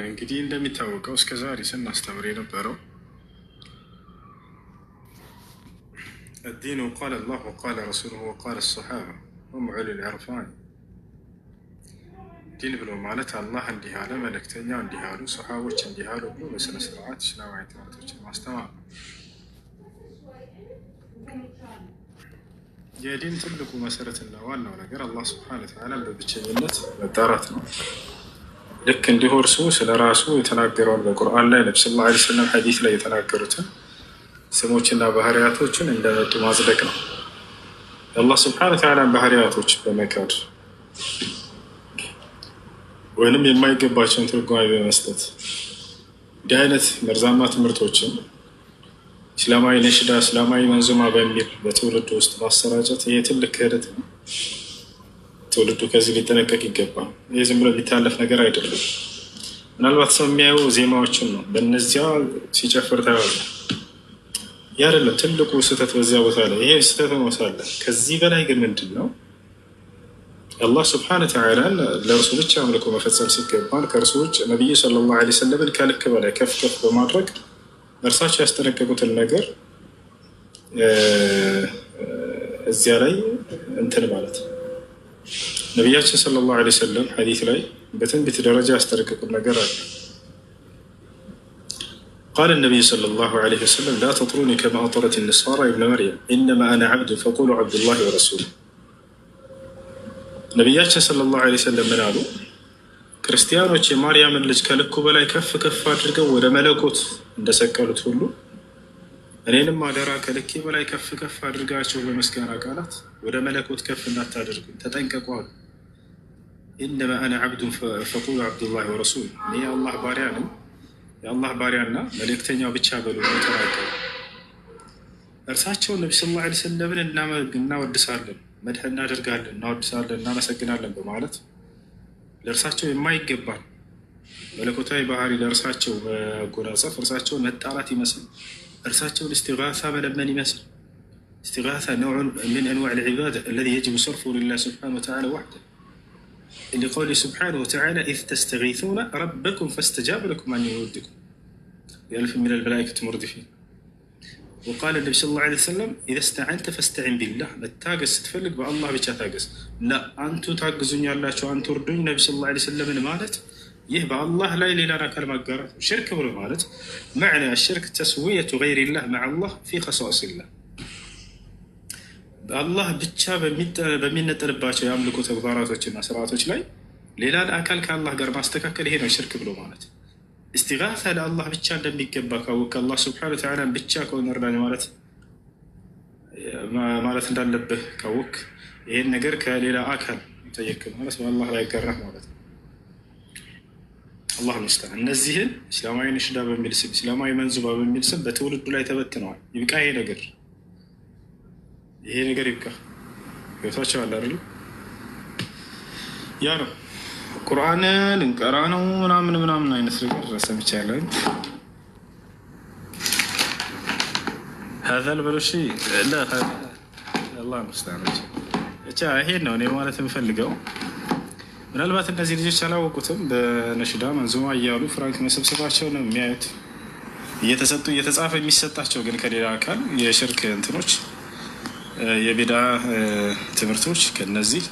እንግዲህ እንደሚታወቀው እስከ ዛሬ ስናስተምር የነበረው الدين قال الله وقال رسوله وقال الصحابة هم علو العرفان ዲን ብሎ ማለት አላህ እንዲህ አለ፣ መልእክተኛው እንዲህ አሉ፣ ሰሓቦች እንዲህ አሉ ብሎ በስነ ስርዓት እስላማዊ ትምህርቶችን ማስተማር ነው። የዲን ትልቁ መሰረትና ዋናው ነገር አላህ ስብሐነሁ ወተዓላ በብቸኝነት መጣራት ነው። ልክ እንዲሁ እርሱ ስለ ራሱ የተናገረውን በቁርአን ላይ ነቢ ሰለላሁ ዐለይሂ ወሰለም ሐዲስ ላይ የተናገሩትን ስሞችና ባህሪያቶችን እንደመጡ ማጽደቅ ነው። የአላህ ስብሐነሁ ወተዓላን ባህሪያቶች በመካድ ወይንም የማይገባቸውን ትርጓሜ በመስጠት እንዲህ አይነት መርዛማ ትምህርቶችን እስላማዊ ነሽዳ፣ እስላማዊ መንዙማ በሚል በትውልዱ ውስጥ ማሰራጨት ይሄ ትልቅ ክህደት ነው። ትውልዱ ከዚህ ሊጠነቀቅ ይገባል። ይህ ዝም ብሎ ሊታለፍ ነገር አይደለም። ምናልባት ሰው የሚያየው ዜማዎችን ነው፣ በእነዚያ ሲጨፍር ታያለ። ያ አይደለም ትልቁ ስህተት በዚያ ቦታ ላይ። ይሄ ስህተት ነው ሳለ ከዚህ በላይ ግን ምንድን ነው? አላህ ስብሐነሁ ወተዓላን ለእርሱ ብቻ አምልኮ መፈጸም ሲገባን ከእርሱ ውጭ ነቢዩ ሰለላሁ ዐለይሂ ወሰለምን ከልክ በላይ ከፍ ከፍ በማድረግ እርሳቸው ያስጠነቀቁትን ነገር እዚያ ላይ እንትን ማለት ነው። ነቢያችን ሰለላሁ ዐለይሂ ወሰለም ሐዲስ ላይ በትንቢት ደረጃ ያስጠነቀቁት ነገር አለ። ቃለ ነቢዩ ሰለላሁ ዐለይሂ ወሰለም ላ ተጥሩኒ ከማ አጠረት ነሳራ ኢብነ መርየም ኢነማ አነ ዐብዱ ፈቁሉ ዐብዱላሂ ወረሱሉሁ። ነቢያችን ሰለላሁ ዐለይሂ ወሰለም ምን አሉ? ክርስቲያኖች የማርያምን ልጅ ከልኩ በላይ ከፍ ከፍ አድርገው ወደ መለኮት እንደሰቀሉት ሁሉ እኔንም አደራ ከልኬ በላይ ከፍ ከፍ አድርጋቸው በምስጋና ቃላት ወደ መለኮት ከፍ እንዳታደርጉ ተጠንቀቁ አሉ። ኢነማ አነ ዐብዱን ፈቁሉ ዐብዱላሂ ወረሱሉሁ፣ እኔ የአላህ ባሪያ ነኝ፣ የአላህ ባሪያና መልእክተኛው ብቻ በሉ ተናገሩ። እርሳቸውን ነቢ ሰለላሁ ዐለይሂ ወሰለምን እናወድሳለን፣ መድህ እናደርጋለን፣ እናወድሳለን፣ እናመሰግናለን በማለት ለእርሳቸው የማይገባል መለኮታዊ ባህሪ ለእርሳቸው መጎናጸፍ እርሳቸውን መጣራት ይመስል እርሳቸውን እስቲጋሳ መለመን ይመስል እስቲጋሳ ነውዑን ምን አንዋዕ ልዕባዳ አለዚ የጅቡ ሰርፉሁ ሊላህ ስብሓነሁ ወተዓላ ወሕደሁ ሊቀውሊሂ ስብሓነሁ ወተዓላ ኢዝ ተስተጊሱነ ረበኩም ፈስተጃበ ለኩም አኒ ሙምድኩም ቢአልፊን ሚነል መላኢከቲ ሙርዲፊን። ወቃለ ነቢ ሰለላሁ ዐለይሂ ወሰለም ኢዘ ስተዐንተ ፈስተዒን ቢላህ፣ መታገዝ ስትፈልግ በአላህ ብቻ ታገዝ። አንቱ ታግዙኛላችሁ፣ አንቱ እርዱኝ ነቢ ሰለላሁ ዐለይሂ ወሰለምን ማለት ይህ በአላህ ላይ ሌላን አካል ማጋራት ሽርክ ብሎ ማለት መዕና ሽርክ ተስዊየቱ ገይሪላህ መዐ አላህ ፊ ኸሳኢሲላህ፣ በአላህ ብቻ በሚነጠልባቸው የአምልኮ ተግባራቶችና ስርዓቶች ላይ ሌላን አካል ከአላህ ጋር ማስተካከል ይሄ ነው ሽርክ ብሎ ማለት። እስቲጋሳ ለአላህ ብቻ እንደሚገባ ካወቅ አላህ ስብሐነሁ ወተዓላን ብቻ ከሆነ እርዳኝ ማለት እንዳለብህ ካወቅ ይህን ነገር ከሌላ አካል ጠየቅ ማለት በአላህ ላይ ያጋራህ ማለት ነው። አላህ ሙስተዓን። እነዚህን እስላማዊ ነሽዳ በሚል ስም እስላማዊ መንዙባ በሚል ስም በትውልዱ ላይ ተበትነዋል። ይብቃ ይሄ ነገር ይብቃ። ገብቷቸዋል አይደል? ያ ነው ቁርአንን እንቀራ ነው ምናምን አይነት ነገር ሰምቻለሁ። هذا البلوشي لا الله المستعان ብቻ ይሄን ነው እኔ ማለት የምፈልገው። ምናልባት እነዚህ ልጆች አላወቁትም። በነሽዳ መንዙማ እያሉ ፍራንክ መሰብሰባቸው ነው የሚያዩት። እየተሰጡ እየተጻፈ የሚሰጣቸው ግን ከሌላ አካል የሽርክ እንትኖች የቢድዓ ትምህርቶች ከነዚህ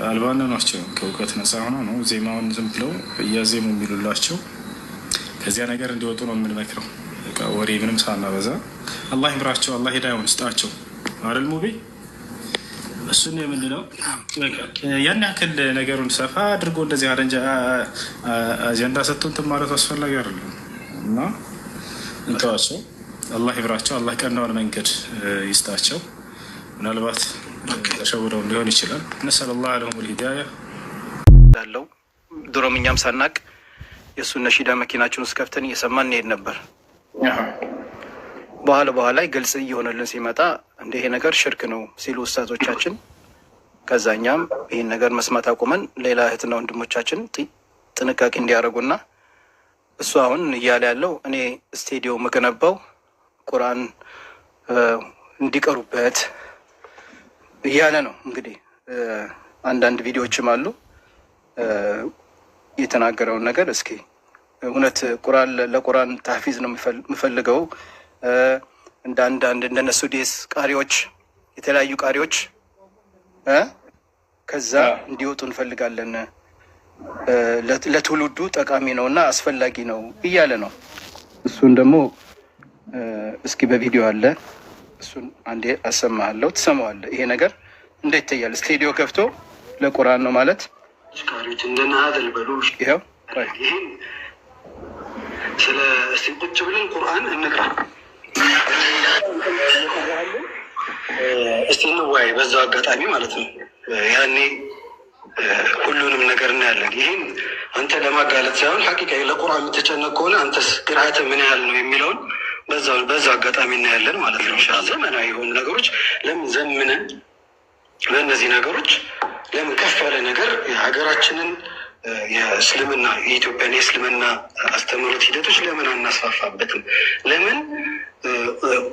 አልባና ናቸው። ከእውቀት ነፃ ሆኖ ነው ዜማውን ዝም ብለው እያዜሙ የሚሉላቸው። ከዚያ ነገር እንዲወጡ ነው የምንመክረው። ወሬ ምንም ሳናበዛ አላህ ይምራቸው፣ አላህ ሂዳያውን ስጣቸው። አረል ሙቢ እሱን የምንለው ያን ያክል ነገሩን ሰፋ አድርጎ እንደዚህ አጀንዳ ሰጥቶ እንትን ማለቱ አስፈላጊ አይደለም እና እንተዋቸው። አላህ ይምራቸው፣ አላህ ቀናውን መንገድ ይስጣቸው። ምናልባት ተሸውደው ሊሆን ይችላል። ነሰለላሁ ለሁም ልሂዳያ ያለው ድሮም እኛም ሳናቅ የእሱን ነሺዳ መኪናችን ውስጥ ከፍተን እየሰማን እንሄድ ነበር። በኋላ ላይ ግልጽ እየሆነልን ሲመጣ እንደ ይሄ ነገር ሽርክ ነው ሲሉ ውስታዞቻችን፣ ከዛኛም ይህን ነገር መስማት አቁመን ሌላ እህትና ወንድሞቻችን ጥንቃቄ እንዲያደርጉና እሱ አሁን እያለ ያለው እኔ ስቴዲዮ መገነባው ቁርአን እንዲቀሩበት እያለ ነው። እንግዲህ አንዳንድ ቪዲዮዎችም አሉ የተናገረውን ነገር እስኪ እውነት ቁርአን ለቁርአን ታህፊዝ ነው የምፈልገው እንደ አንዳንድ እንደነ ሱዴስ ቃሪዎች የተለያዩ ቃሪዎች ከዛ እንዲወጡ እንፈልጋለን ለትውልዱ ጠቃሚ ነውና አስፈላጊ ነው እያለ ነው። እሱን ደግሞ እስኪ በቪዲዮ አለ እሱን አንዴ አሰማሃለሁ ትሰማዋለህ። ይሄ ነገር እንዴት ይታያል? ስቱዲዮ ከፍቶ ለቁርአን ነው ማለት ቃሪዎች እንደና አደል በሉሽ ይሄው ይሄን ስለ ቁጭ ብለን ቁርአን እንቅራ እስቲ እንወያይ በዛው አጋጣሚ ማለት ነው። ያኔ ሁሉንም ነገር እናያለን። ይህን አንተ ለማጋለጥ ሳይሆን ሐቂቃ ለቁርአን የምትጨነቅ ከሆነ አንተስ ቅርአት ምን ያህል ነው የሚለውን በዛው አጋጣሚ እናያለን ማለት ነው። ኢንሻአላህ ዘመናዊ የሆኑ ነገሮች ለምን ዘምነን በእነዚህ ነገሮች ለምን ከፍ ያለ ነገር የሀገራችንን የእስልምና የኢትዮጵያን የእስልምና አስተምህሮት ሂደቶች ለምን አናስፋፋበትም? ለምን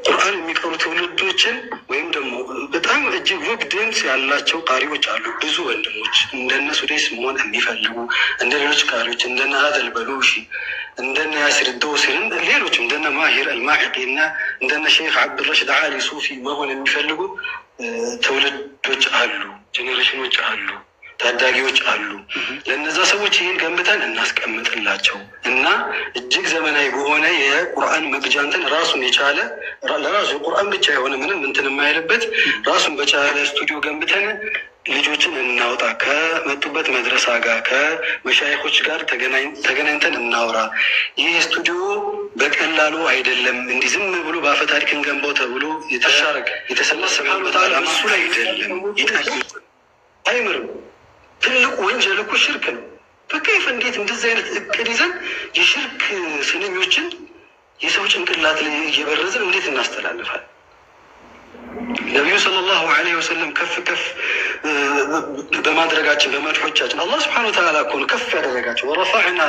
ቁርአን የሚቀሩ ትውልዶችን ወይም ደግሞ በጣም እጅግ ውብ ድምፅ ያላቸው ቃሪዎች አሉ። ብዙ ወንድሞች እንደነ ሱዴስ መሆን የሚፈልጉ እንደ ሌሎች ቃሪዎች እንደነ አደል በሉሺ እንደነ ያሲር ዶሲርን ሌሎችም እንደነ ማሂር አልማሂቂ እና እንደነ ሼክ አብዱረሽድ አሊ ሱፊ መሆን የሚፈልጉ ትውልዶች አሉ፣ ጄኔሬሽኖች አሉ፣ ታዳጊዎች አሉ። ለነዛ ሰዎች ይህን ገንብተን እናስቀምጥላቸው እና እጅግ ዘመናዊ በሆነ የቁርአን መቅጃ እንትን ራሱን የቻለ ለራሱ የቁርአን ብቻ የሆነ ምንም እንትን የማይልበት ራሱን በቻለ ስቱዲዮ ገንብተን ልጆችን እናውጣ። ከመጡበት መድረሳ ጋር ከመሻይኮች ጋር ተገናኝተን እናውራ። ይህ ስቱዲዮ በቀላሉ አይደለም እንዲህ ዝም ብሎ በአፈ ታሪክ እንገንባው ተብሎ የተሰበሰበበት እሱ ላይ አይደለም። ይጠቅም አይምርም። ትልቁ ወንጀል እኮ ሽርክ ነው። በከይፍ እንዴት እንደዚህ አይነት እቅድ ይዘን የሽርክ ስንኞችን የሰው ጭንቅላት ላይ እየበረዝን እንዴት እናስተላልፋል? ነቢዩ ሰለላሁ ዐለይሂ ወሰለም ከፍ ከፍ በማድረጋችን በመድሖቻችን አላህ ስብሐነ ወተዓላ እኮ ነው ከፍ ያደረጋቸው። ወረፈዕና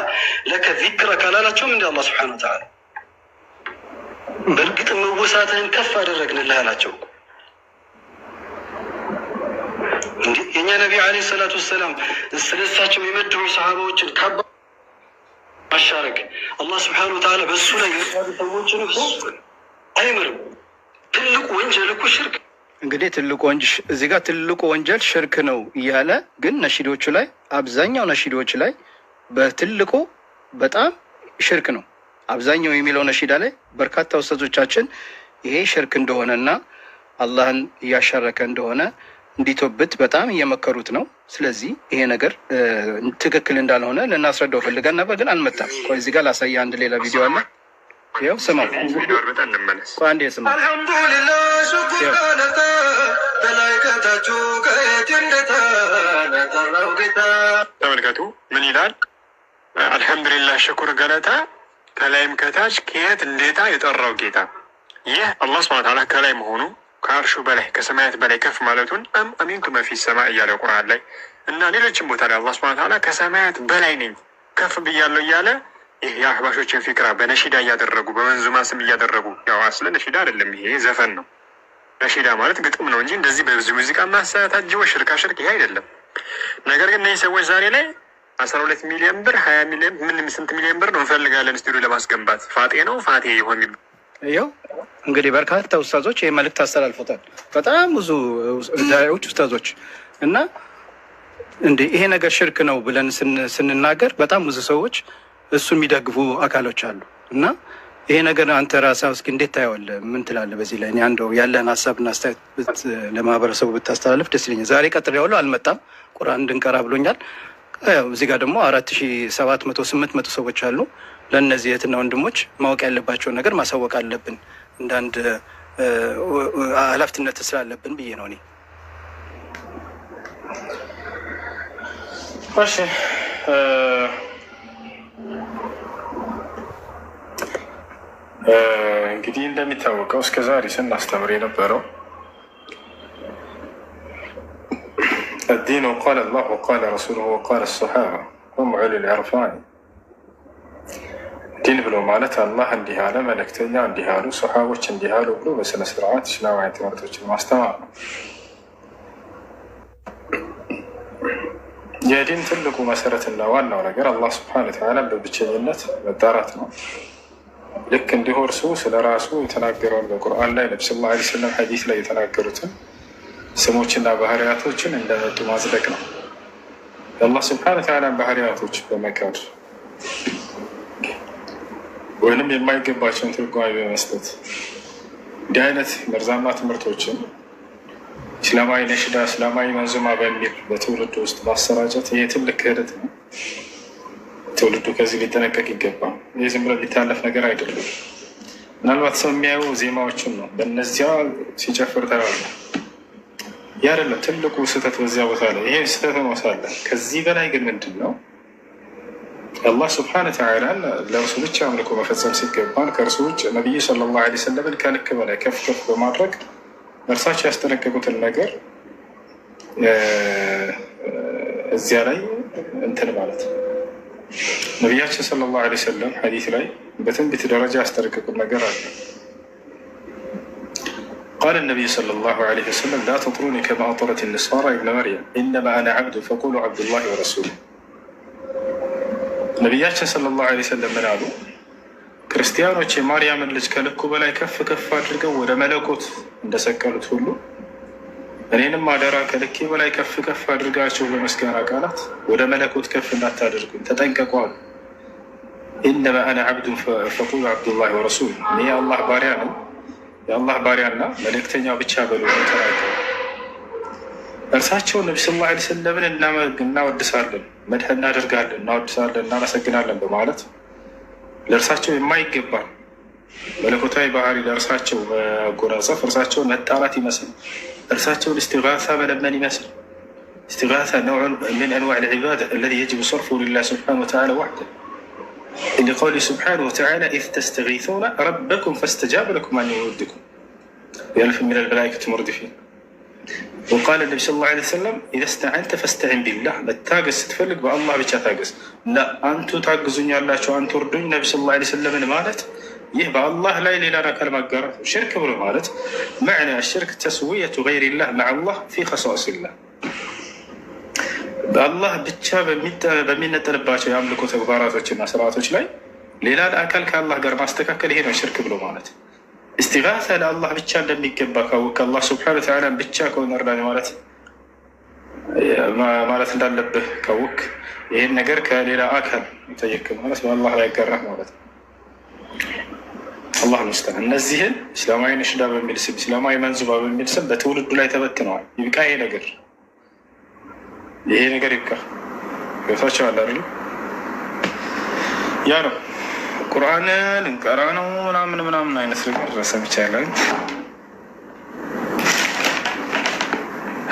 ለከ ዚክረከ አላላቸውም እንደ አላህ ስብሐነ ወተዓላ በእርግጥ መወሳትህን ከፍ አደረግንልህ አላቸው። የእኛ ነቢ ዓለይሂ ሰላቱ ወሰላም ስለሳቸው የመድሑ ሰሃባዎችን ካባ ማሻረክ አላህ ስብሐነሁ ወተዓላ በእሱ ላይ የሳዱ ሰዎችን እኮ አይምርም። ትልቁ ወንጀል እኮ ሽርክ። እንግዲህ እዚህ ጋር ትልቁ ወንጀል ሽርክ ነው እያለ ግን ነሺዶቹ ላይ አብዛኛው ነሺዶች ላይ በትልቁ በጣም ሽርክ ነው አብዛኛው የሚለው ነሺዳ ላይ በርካታ ኡስታዞቻችን ይሄ ሽርክ እንደሆነና አላህን እያሻረከ እንደሆነ እንዲቶብት በጣም እየመከሩት ነው። ስለዚህ ይሄ ነገር ትክክል እንዳልሆነ ልናስረዳው ፈልገን ነበር፣ ግን አልመጣም። ቆይ እዚህ ጋር ላሳየህ አንድ ሌላ ቪዲዮ አለ። ይኸው ስማው፣ አንዴ ስማው። አልሐምዱሊላህ ሹክር ለታ ተላይከታችሁ ከጀንደታ ለተራው ጌታ ተመልከቱ። ምን ይላል? አልሐምዱሊላህ ሽኩር ገለታ ከላይም ከታች ከየት እንዴታ የጠራው ጌታ። ይህ አላህ ሱብሓነሁ ወተዓላ ከላይ መሆኑ ከአርሹ በላይ ከሰማያት በላይ ከፍ ማለቱን አሚንቱ መፊ ሰማ እያለ ቁርአን ላይ እና ሌሎችም ቦታ ላይ አላህ ሱብሓነሁ ወተዓላ ከሰማያት በላይ ነኝ ከፍ ብያለሁ እያለ ይህ የአህባሾችን ፊክራ በነሺዳ እያደረጉ በመንዙማ ስም እያደረጉ ያው አስለ ነሺዳ አይደለም፣ ይሄ ዘፈን ነው። ነሺዳ ማለት ግጥም ነው እንጂ እንደዚህ በዚህ ሙዚቃ ማሳታጅ ሽርካ ሽርክ ይሄ አይደለም። ነገር ግን እነዚህ ሰዎች ዛሬ ላይ 12 ሚሊዮን ብር 20 ሚሊዮን ምን ስንት ሚሊዮን ብር ነው እንፈልጋለን ስቱዲዮ ለማስገንባት ፋጤ ነው ፋቴ ይሆን ይኸው እንግዲህ በርካታ ኡስታዞች ይህ መልእክት አስተላልፎታል። በጣም ብዙ ዳዒዎች ኡስታዞች እና ይሄ ነገር ሽርክ ነው ብለን ስንናገር በጣም ብዙ ሰዎች እሱን የሚደግፉ አካሎች አሉ። እና ይሄ ነገር አንተ ራስህ እስኪ እንዴት ታየዋለህ? ምን ትላለህ በዚህ ላይ? እኔ አንደው ያለን ሀሳብና አስተያየት ለማህበረሰቡ ብታስተላልፍ ደስ ይለኛል። ዛሬ ቀጥሬዋለሁ፣ አልመጣም። ቁርአን እንድንቀራ ብሎኛል። እዚህ ጋር ደግሞ 4700 800 ሰዎች አሉ። ለእነዚህ እህትና ወንድሞች ማወቅ ያለባቸውን ነገር ማሳወቅ አለብን፣ እንዳንድ ኃላፊነት ስላለብን ብዬ ነው እኔ። እሺ እንግዲህ እንደሚታወቀው እስከ ዛሬ ስናስተምር የነበረው الدين قال الله وقال رسوله وقال الصحابة هم علي العرفان ዲን ብሎ ማለት አላህ እንዲህ አለ፣ መልእክተኛ እንዲህ አሉ፣ ሰሓቦች እንዲህ አሉ ብሎ በስነ ስርዓት እስላማዊ ትምህርቶችን ማስተማር ነው። የዲን ትልቁ መሰረትና ዋናው ነገር አላህ ስብሐነ ወተዓላ በብቸኝነት መጣራት ነው። ልክ እንዲሁ እርሱ ስለ ራሱ የተናገረውን በቁርአን ላይ ነቢ ሰለላሁ ዐለይሂ ወሰለም ሐዲስ ላይ የተናገሩትን ስሞችና ባህሪያቶችን እንደመጡ ማጽደቅ ነው። የአላህ ስብሐነ ወተዓላ ባህሪያቶች በመካድ ወይንም የማይገባቸውን ትርጓሜ በመስጠት እንዲህ አይነት መርዛማ ትምህርቶችን እስላማዊ ነሽዳ፣ እስላማዊ መንዙማ በሚል በትውልድ ውስጥ ማሰራጨት ይህ ትልቅ ክህደት ነው። ትውልዱ ከዚህ ሊጠነቀቅ ይገባል። ይህ ዝም ብሎ ሊታለፍ ነገር አይደለም። ምናልባት ሰው የሚያየው ዜማዎችን ነው፣ በእነዚያ ሲጨፍር ታያለህ። ይህ አይደለም ትልቁ ስህተት በዚያ ቦታ ላይ። ይሄ ስህተት ነው ሳለ ከዚህ በላይ ግን ምንድን ነው አላህ ስብሐነ ወተዓላ ለእርሱ ብቻ አምልኮ መፈጸም ሲገባን ከእርሱ ውጭ ነቢዩ ሰለላሁ ዐለይሂ ወሰለምን ከልክ በላይ ከፍ ከፍ በማድረግ እርሳቸው ያስጠነቀቁትን ነገር እዚያ ላይ እንትን ማለት ነው። ነቢያችን ሰለላሁ ዐለይሂ ወሰለም ሐዲስ ላይ በትንቢት ደረጃ ያስጠነቀቁት ነገር አለ። ቃለ ነቢዩ ሰለላሁ ዐለይሂ ወሰለም ላ ተጥሩኒ ከማ አጠረት ነሳራ ኢብነ መርየም ኢነማ አነ ዐብዱ ፈቁሉ ዐብዱላሂ ወረሱሉሁ። ነቢያችን ሰለላሁ ዐለይሂ ወሰለም ምን አሉ? ክርስቲያኖች የማርያምን ልጅ ከልኩ በላይ ከፍ ከፍ አድርገው ወደ መለኮት እንደሰቀሉት ሁሉ እኔንም አደራ ከልኬ በላይ ከፍ ከፍ አድርጋቸው በምስጋና ቃላት ወደ መለኮት ከፍ እንዳታደርጉኝ ተጠንቀቁ አሉ። ኢነማ አነ ዐብዱን ፈቁሉ ዐብዱላሂ ወረሱሉሁ። እኔ የአላህ ባሪያ ነው፣ የአላህ ባሪያና መልእክተኛው ብቻ በሉ ተናገሩ። እርሳቸው ነቢ ሰለላሁ ዐለይሂ ወሰለምን እናወድሳለን፣ መድህ እናደርጋለን፣ እናወድሳለን፣ እናመሰግናለን በማለት ለእርሳቸው የማይገባ መለኮታዊ ባህሪ ለእርሳቸው መጎናጸፍ እርሳቸውን መጣራት ይመስል እርሳቸውን እስቲጋሳ መለመን ይመስል እስቲጋሳ ነውዑን ምን አንዋዕ ልዕባዳ አለዚ የጅቡ ሰርፉ ሊላህ ስብሓነሁ ወተዓላ ወሕደሁ ሊቀውሊ ስብሓነሁ ወተዓላ ኢዝ ተስተጊሱነ ረበኩም ፈስተጃበ ለኩም አኒ ሙምድኩም ቢአልፍ ሚነል መላኢከቲ ሙርዲፊን። ወቃለ ነቢ ሰለላሁ ዐለይሂ ወሰለም ኢዛ ስተዐንተ ፈስተዒን ቢላህ። መታገዝ ስትፈልግ በአላህ ብቻ ታገዝ። አንቱ ታግዙኛላችሁ፣ አንቱ እርዱኝ ነቢ ሰለላሁ ዐለይሂ ወሰለምን ማለት ይህ በአላህ ላይ ሌላን አካል ማጋራት ሽርክ ብሎ ማለት መዕና ሽርክ ተስዊየቱ ገይሪላህ መዐላህ ፊ ኸሳኢሲላህ። በአላህ ብቻ በሚነጠልባቸው የአምልኮ ተግባራቶችና ስርዓቶች ላይ ሌላን አካል ከአላህ ጋር ማስተካከል ይሄ ነው ሽርክ ብሎ ማለት። እስቲጋሳ ለአላህ ብቻ እንደሚገባ ካወቅ አላህ ስብሐነ ወተዓላ ብቻ ከሆነ እርዳኝ ማለት እንዳለብህ ካወቅ ይህን ነገር ከሌላ አካል ጠየቅ ማለት በአላህ ላይ ያጋራህ ማለት ነው። አላህ ሙስተዓን። እነዚህን እስላማዊ ነሽዳ በሚል ስም እስላማዊ መንዙማ በሚል ስም በትውልዱ ላይ ተበትነዋል። ይብቃ ይሄ ነገር ይብቃ። ገብታቸው አለ አይደል? ያ ነው ቁርአንን እንቀራ ነው ምናምን አይነት ነገር ሰምቻ ያለን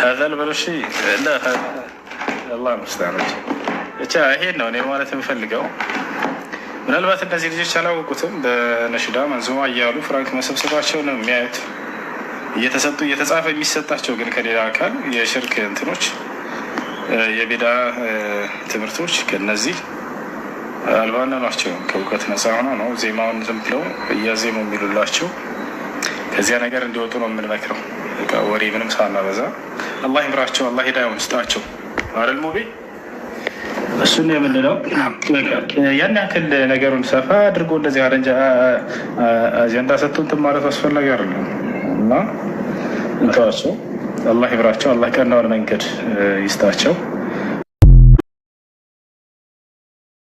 هذا البلشي لا الله المستعان ብቻ ይሄን ነው እኔ ማለት የምፈልገው። ምናልባት እነዚህ ልጆች አላወቁትም። በነሽዳ መንዙማ እያሉ ፍራንክ መሰብሰባቸው ነው የሚያዩት። እየተሰጡ እየተጻፈ የሚሰጣቸው ግን ከሌላ አካል የሽርክ እንትኖች የቢዳ ትምህርቶች ከነዚህ አልባና ናቸው። ከእውቀት ነፃ ሆነው ነው ዜማውን ዝም ብለው እያዜሙ የሚሉላቸው። ከዚያ ነገር እንዲወጡ ነው የምንመክረው። ወሬ ምንም ሳናበዛ አላህ ይምራቸው፣ አላህ ሂዳያውን ይስጣቸው። አረል ሙቢ እሱን የምንለው ያን ያክል ነገሩን ሰፋ አድርጎ እንደዚህ አጀንዳ ሰጥቶ እንትን ማለት አስፈላጊ አይደለም እና እንተዋቸው። አላህ ይምራቸው፣ አላህ ቀናውን መንገድ ይስጣቸው።